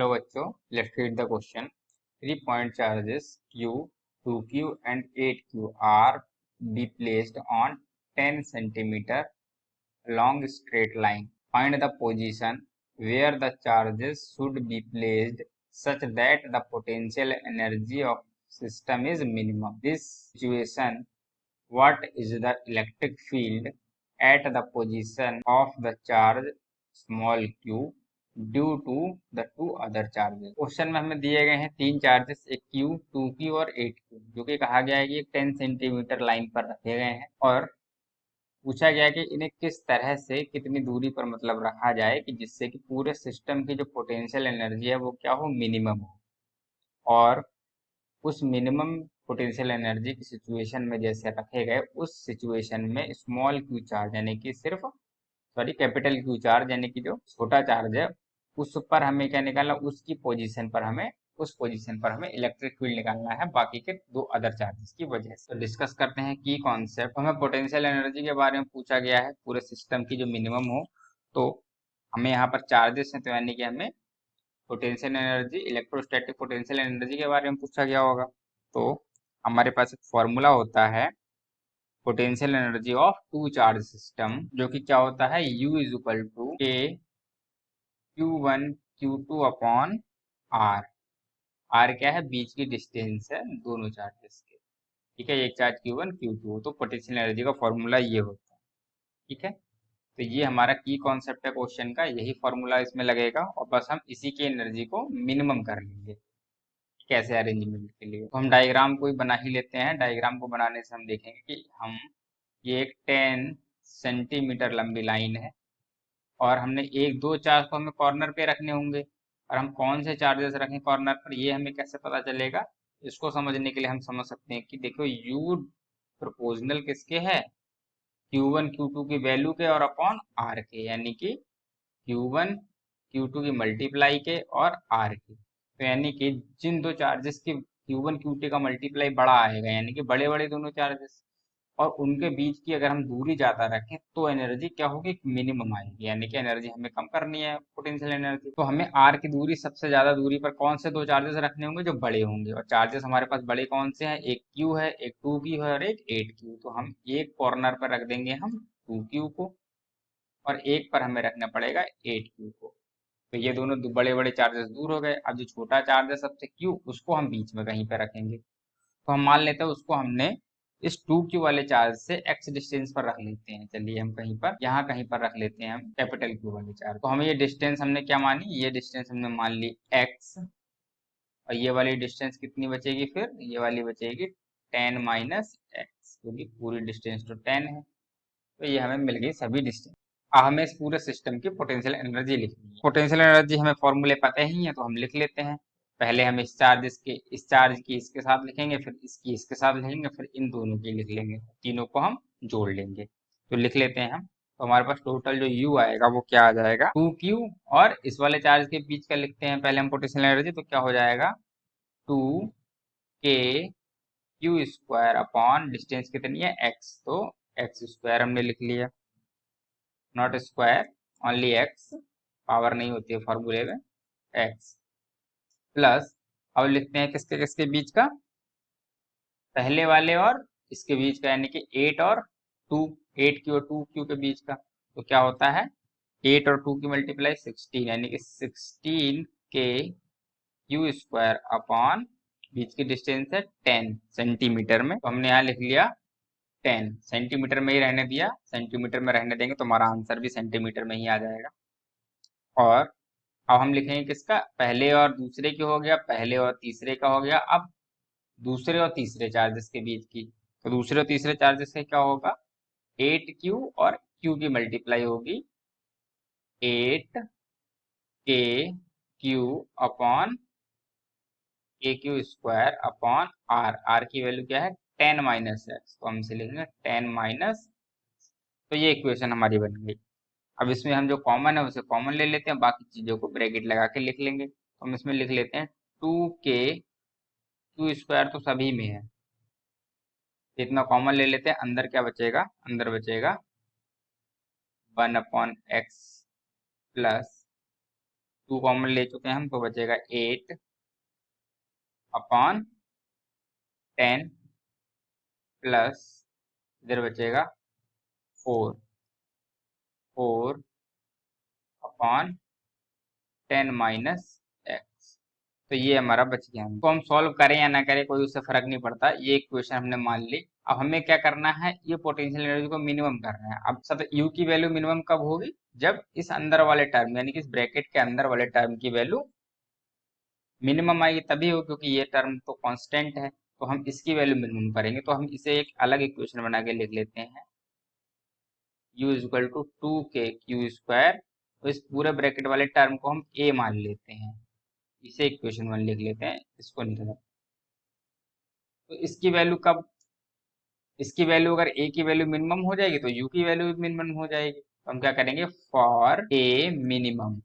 Hello बच्चों, let's read the question. 3-point charges Q, 2Q and 8Q are be placed on 10 centimeter long straight line. Find the position where the charges should be placed such that the potential energy of system is minimum. This situation, what is the electric field at the position of the charge small q due to the two other charges. Question में हमें दिए गए हैं तीन charges, एक Q, 2Q और 8Q, जो कि कहा गया है कि 10 सेंटीमीटर लाइन पर रखे गए हैं और पूछा गया है कि इन्हें किस तरह से कितनी दूरी पर मतलब रखा जाए कि जिससे कि पूरे सिस्टम की जो पोटेंशियल एनर्जी है वो क्या हो, मिनिमम हो। और उस मिनिमम पोटेंशियल एनर्जी की सिचुएशन में जैसे रखे गए, उस सिचुएशन में स्मॉल क्यू चार्ज यानी कि सिर्फ कैपिटल क्यू चार्ज यानी कि जो छोटा चार्ज है उस पर हमें क्या निकालना, उसकी पोजीशन पर हमें उस पोजीशन पर हमें इलेक्ट्रिक फील्ड निकालना है बाकी के दो अदर चार्जेस की वजह से। तो डिस्कस करते हैं की कॉन्सेप्ट। हमें पोटेंशियल एनर्जी के बारे में पूछा गया है पूरे सिस्टम की जो मिनिमम हो, तो हमें यहाँ पर चार्जेस हैं तो यानी कि हमें potential energy, electrostatic potential energy के बारे में पूछा गया होगा। तो हमारे पास एक फॉर्मूला होता है potential energy of two charge system, जो कि क्या होता है, U इज इक्वल टू के Q1 Q2 upon R। R क्या है, बीच की डिस्टेंस है दोनों चार्जेस के। ठीक है, एक चार्ज Q1 Q2 तो पोटेंशियल एनर्जी का फॉर्मूला ये होता है। ठीक है, तो ये हमारा की कॉन्सेप्ट है क्वेश्चन का, यही फॉर्मूला इसमें लगेगा और बस हम इसी की एनर्जी को मिनिमम कर लेंगे कैसे अरेंजमेंट के लिए। तो हम डायग्राम को ही बना ही लेते हैं। डायग्राम को बनाने से हम देखेंगे कि हम ये एक 10 सेंटीमीटर लंबी लाइन है और हमने एक दो चार्ज को हमें कॉर्नर पे रखने होंगे और हम कौन से चार्जेस रखें कॉर्नर पर ये हमें कैसे पता चलेगा। इसको समझने के लिए हम समझ सकते हैं कि देखो U प्रोपोर्शनल किसके है, Q1 Q2 की वैल्यू के और अपॉन R के, यानी कि Q1 Q2 की मल्टीप्लाई के और R के। तो यानी कि जिन दो चार्जेस की Q1 Q2 का मल्टीप्लाई बड़ा आएगा यानी कि बड़े बड़े दोनों चार्जेस, और उनके बीच की अगर हम दूरी ज्यादा रखें तो एनर्जी क्या होगी, मिनिमम आएगी। यानी कि एनर्जी हमें कम करनी है पोटेंशियल एनर्जी, तो हमें आर की दूरी, सबसे ज्यादा दूरी पर कौन से दो चार्जेस रखने होंगे, जो बड़े होंगे। और चार्जेस हमारे पास बड़े कौन से हैं, एक क्यू है, एक 2Q है और एक 8Q। तो हम एक कॉर्नर पर रख देंगे हम 2Q को और एक पर हमें रखना पड़ेगा 8Q को। तो ये दोनों बड़े बड़े चार्जेस दूर हो गए। अब जो छोटा चार्ज है सबसे Q, उसको हम बीच में कहीं पे रखेंगे। तो हम मान लेते हैं उसको हमने इस 2Q वाले चार्ज से x डिस्टेंस पर रख लेते हैं। चलिए हम कहीं पर, यहाँ कहीं पर रख लेते हैं हम कैपिटल Q वाले चार्ज। तो हमें ये डिस्टेंस हमने क्या मानी, ये डिस्टेंस हमने मान ली x, और ये वाली डिस्टेंस कितनी बचेगी, फिर ये वाली बचेगी 10 माइनस एक्स, क्योंकि पूरी डिस्टेंस तो 10 है। तो ये हमें मिल गई सभी डिस्टेंस। अब हमें इस पूरे सिस्टम की पोटेंशियल एनर्जी लिखनी है। पोटेंशियल एनर्जी हमें फॉर्मूले पता ही है तो हम लिख लेते हैं। पहले हम इस चार्ज की इसके साथ लिखेंगे, फिर इसकी इसके साथ लिखेंगे, फिर इन दोनों की लिख लेंगे, तीनों को हम जोड़ लेंगे। तो लिख लेते हैं हम। तो हमारे पास टोटल जो U आएगा वो क्या आ जाएगा, 2Q, और इस वाले चार्ज के बीच का लिखते हैं पहले हम पोटेंशियल एनर्जी, तो क्या हो जाएगा 2K Q square upon distance कितनी है x, तो x स्क्वायर हमने लिख लिया, not square, only x, power नहीं होती है फॉर्मूले में, x प्लस, अब लिखते हैं किसके किसके बीच का, पहले वाले और इसके बीच का, यानी कि 8 और 2, 8Q और 2Q के बीच का। तो क्या होता है 8 और 2 की मल्टीप्लाई 16, यानी कि 16K Q स्क्वायर अपॉन बीच की डिस्टेंस है 10 सेंटीमीटर में। तो हमने यहाँ लिख लिया 10 सेंटीमीटर में ही रहने दिया, सेंटीमीटर में रहने देंगे तो हमारा आंसर भी सेंटीमीटर में ही आ जाएगा। और अब हम लिखेंगे किसका, पहले और दूसरे की हो गया, पहले और तीसरे का हो गया। अब दूसरे और तीसरे चार्जेस के बीच की, तो दूसरे और तीसरे चार्जेस का क्या होगा, 8Q और Q की मल्टीप्लाई होगी 8KQ upon KQ square upon R की वैल्यू क्या है 10 माइनस एक्स, तो हम इसे लिखेंगे 10 माइनस। तो ये इक्वेशन हमारी बन गई। अब इसमें हम जो कॉमन है उसे कॉमन ले लेते हैं, बाकी चीजों को ब्रैकेट लगा के लिख लेंगे। तो हम इसमें लिख लेते हैं 2K Q स्क्वायर तो सभी में है, इतना कॉमन ले लेते हैं, अंदर क्या बचेगा, अंदर बचेगा 1 अपॉन एक्स प्लस 2 कॉमन ले चुके हैं हम, तो बचेगा 8 अपॉन 10 प्लस इधर बचेगा 4 अपॉन 10 माइनस एक्स। तो ये हमारा बच गया। तो हम सॉल्व करें या ना करें कोई उससे फर्क नहीं पड़ता, ये इक्वेशन हमने मान ली। अब हमें क्या करना है, ये पोटेंशियल एनर्जी को मिनिमम करना है। अब सब यू की वैल्यू मिनिमम कब होगी, जब इस अंदर वाले टर्म यानी कि इस ब्रैकेट के अंदर वाले टर्म की वैल्यू मिनिमम आएगी तभी हो, क्योंकि ये टर्म तो कांस्टेंट है। तो हम इसकी वैल्यू मिनिमम करेंगे, तो हम इसे एक अलग इक्वेशन बना के लिख लेते हैं। u is equal to 2k² तो इस पूरे ब्रैकेट वाले टर्म को हम a मान लेते हैं, इसे इक्वेशन 1 लिख लेते हैं, इसको नहीं करते। तो इसकी वैल्यू अगर a की वैल्यू मिनिमम हो जाएगी तो u की वैल्यू भी मिनिमम हो जाएगी। तो हम क्या करेंगे, फॉर a मिनिमम,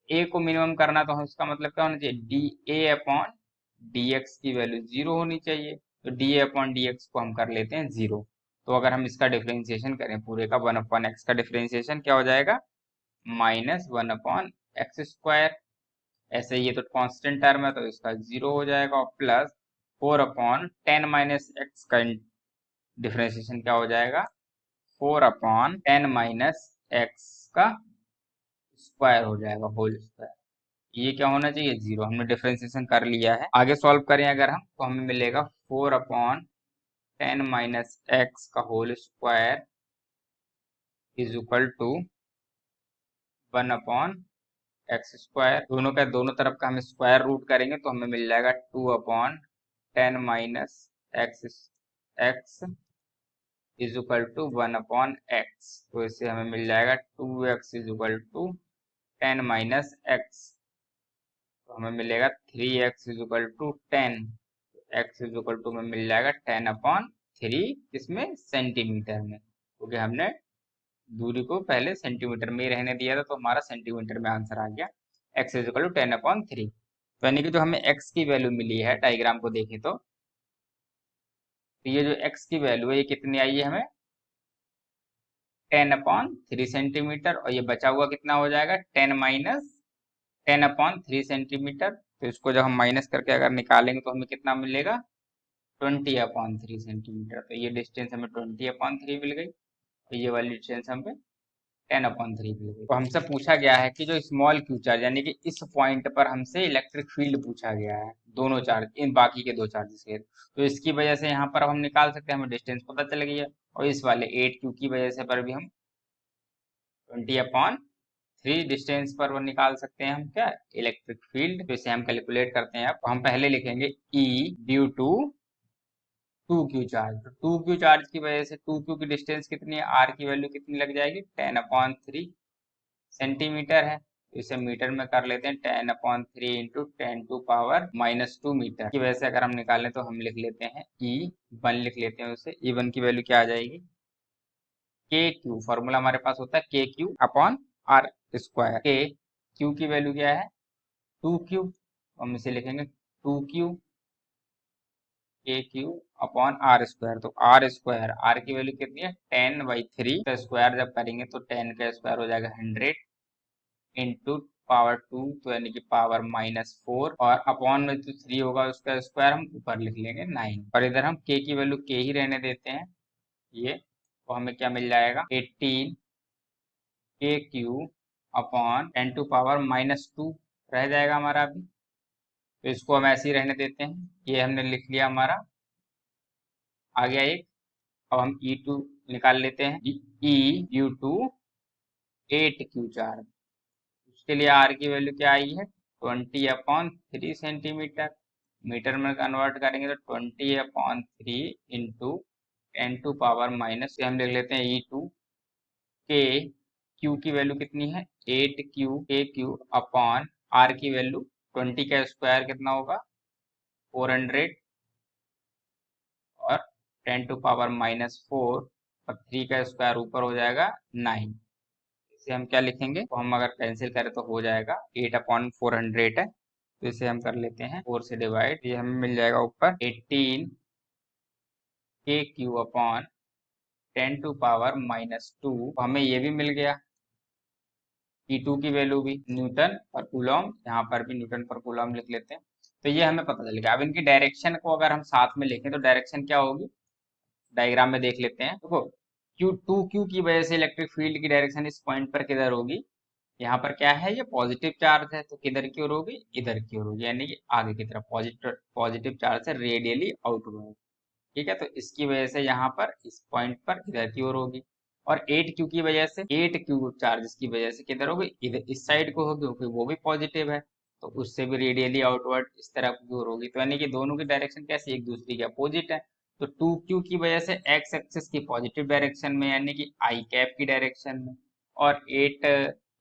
a को मिनिमम करना तो इसका मतलब क्या होना चाहिए, D A upon D x की वैल्यू 0 होनी चाहिए। तो D A upon D x को हम कर लेते हैं 0। तो अगर हम इसका डिफरेंशिएशन करें पूरे का, 1 अपॉन एक्स का डिफरेंशिएशन क्या हो जाएगा, -1/x²। ऐसे ये तो कांस्टेंट टर्म है तो इसका 0 हो जाएगा, और प्लस 4/10 माइनस एक्स का डिफरेंशिएशन क्या हो जाएगा, 4/10 माइनस एक्स का स्क्वायर हो जाएगा, होल स्क्वायर। ये क्या होना चाहिए, 0। हमने डिफरेंशिएशन कर लिया है। आगे सॉल्व करें अगर हम, तो हमें मिलेगा 4/10 माइनस एक्स का whole square is equal to 1/x²। दोनों तरफ का हम स्क्वायर रूट करेंगे तो हमें मिल जाएगा 2/10 minus X X is equal to 1/x। तो इससे हमें मिल जाएगा 2x is equal to 10 minus X. तो हमें मिलेगा 3x is equal to 10। x is equal to में मिल जाएगा 10/3, इसमें सेंटीमीटर में, क्योंकि हमने दूरी को पहले सेंटीमीटर में ही रहने दिया था, तो हमारा सेंटीमीटर में आंसर आ गया। x is equal to 10/3। तो यानी कि जो हमें x की वैल्यू मिली है, डायग्राम को देखें तो ये जो x की वैल्यू है ये कितनी आई है हमें, 10/3 सेंटीमीटर, और ये बचा हुआ कितना हो जाएगा, 10 माइनस 10/3 सेंटीमीटर। तो इसको जब हम माइनस करके अगर निकालेंगे तो हमें कितना मिलेगा, 20/3 सेंटीमीटर। तो ये डिस्टेंस हमें 20/3 मिल गई, और ये वाली डिस्टेंस हमें 10/3 मिल गई। तो हमसे पूछा गया है कि जो स्मॉल क्यू चार्ज यानी कि इस पॉइंट पर हमसे इलेक्ट्रिक फील्ड पूछा गया है, दोनों चार्ज, इन बाकी के 2 चार्जेस के। तो इसकी वजह से यहाँ पर हम निकाल सकते हैं, हमें डिस्टेंस पता चल गई है। और इस वाले 8q की वजह से पर भी हम 20/3 डिस्टेंस पर वो निकाल सकते हैं हम क्या, इलेक्ट्रिक फील्ड। तो इसे हम कैलकुलेट करते हैं। अब तो हम पहले लिखेंगे E due to 2q charge. तो 2q चार्ज की वजह से 2q की डिस्टेंस कितनी है, r की वैल्यू कितनी लग जाएगी, 10/3 सेंटीमीटर है। तो इसे मीटर में कर लेते हैं, 10/3 इंटू 10⁻⁻2 मीटर की वजह से अगर हम निकालें तो हम लिख लेते हैं E1 लिख लेते हैं उसे। E1 की वैल्यू क्या आ जाएगी, KQ, फॉर्मूला हमारे पास होता है KQ/R²। के क्यू की वैल्यू क्या है, 2q, हम इसे लिखेंगे 2q KQ/R²। तो R की वैल्यू कितनी है, 10/3 का स्क्वायर जब करेंगे तो 10 का स्क्वायर हो जाएगा 100 इंटू पावर 2, तो यानी कि पावर -4, और अपॉन में जो 3 होगा उसका स्क्वायर हम ऊपर लिख लेंगे 9। और इधर हम k की वैल्यू k ही रहने देते हैं, ये तो हमें क्या मिल जाएगा, 18 KQ/10⁻2 रह जाएगा हमारा अभी। तो इसको हम ऐसे ही रहने देते हैं, ये हमने लिख लिया हमारा। आ गया एक। अब हम E2 निकाल लेते हैं, E due to 8q charge. उसके लिए r की वैल्यू क्या आई है, 20/3 सेंटीमीटर। मीटर में कन्वर्ट करेंगे तो 20/3 इंटू 10⁻⁻, हम लिख लेते हैं E2 के Q की वैल्यू कितनी है, 8q KQ/R की वैल्यू 20 का स्क्वायर कितना होगा, 400, और 10⁻⁻4 और 3 का स्क्वायर ऊपर हो जाएगा 9। इसे हम क्या लिखेंगे, तो हम अगर कैंसिल करें तो हो जाएगा, 8/400 है, तो इसे हम कर लेते हैं 4 से डिवाइड। ये हमें मिल जाएगा ऊपर 18 KQ/10⁻²। तो हमें ये भी मिल गया। E2 की वैल्यू भी न्यूटन पर कूलम, यहाँ पर भी न्यूटन पर कूलम लिख लेते हैं। तो ये हमें पता चल गया। अब इनकी डायरेक्शन को अगर हम साथ में लिखें तो डायरेक्शन क्या होगी, डायग्राम में देख लेते हैं। देखो Q2Q की वजह से इलेक्ट्रिक फील्ड की डायरेक्शन इस पॉइंट पर किधर होगी, यहाँ पर क्या है, ये पॉजिटिव चार्ज है तो किधर की ओर होगी, इधर की ओर होगी, यानी कि आगे की तरफ पॉजिटिव पॉजिटिव चार्ज है रेडियली आउटवर्ड। ठीक है, तो इसकी वजह से यहाँ पर इस पॉइंट पर इधर की ओर होगी। और 8Q की वजह से 8Q चार्ज की वजह से किधर होगी, इधर इस साइड को होगी क्योंकि वो भी पॉजिटिव है, तो उससे भी रेडियली आउटवर्ड इस तरफ की ओर होगी। तो यानी कि दोनों की डायरेक्शन कैसी, एक दूसरे के अपोजिट है। तो 2Q की वजह से एक्स एक्सिस की पॉजिटिव डायरेक्शन में यानी कि आई कैप की डायरेक्शन में, और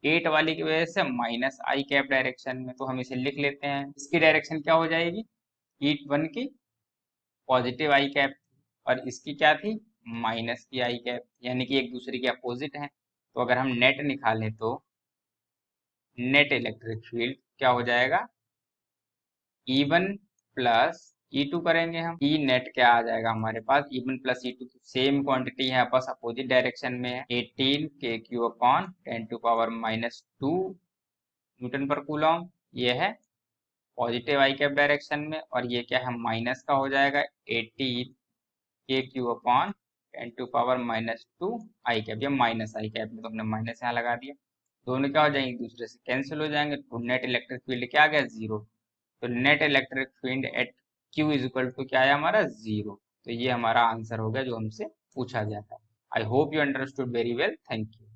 8 वाली की वजह से माइनस आई कैप डायरेक्शन में। तो हम इसे लिख लेते हैं, इसकी डायरेक्शन क्या हो जाएगी, E1 की पॉजिटिव आई कैप और इसकी क्या थी, माइनस की आई कैप, यानी कि एक दूसरे के अपोजिट हैं। तो अगर हम नेट निकालें तो नेट इलेक्ट्रिक फील्ड क्या हो जाएगा, E1 प्लस E2 करेंगे हम, ई नेट क्या आ जाएगा हमारे पास, E1 plus E2 same quantity है, बस अपोजिट डायरेक्शन में है। 18 KQ अपॉन 10⁻⁻2 न्यूटन पर कूलम, ये है पॉजिटिव आई कैप डायरेक्शन में, और ये क्या है, माइनस का हो जाएगा 18 KQ अपॉन 10⁻⁻2 आई कैप, ये माइनस आई कैप में तो हमने माइनस यहाँ लगा दिया। दोनों क्या हो जाएंगे, एक दूसरे से कैंसिल हो जाएंगे, तो नेट इलेक्ट्रिक फील्ड क्या आ गया, जीरो। तो net electric field at Q is equal to क्या है हमारा, जीरो। तो ये हमारा आंसर हो गया जो हमसे पूछा गया था। I hope you understood very well, thank you.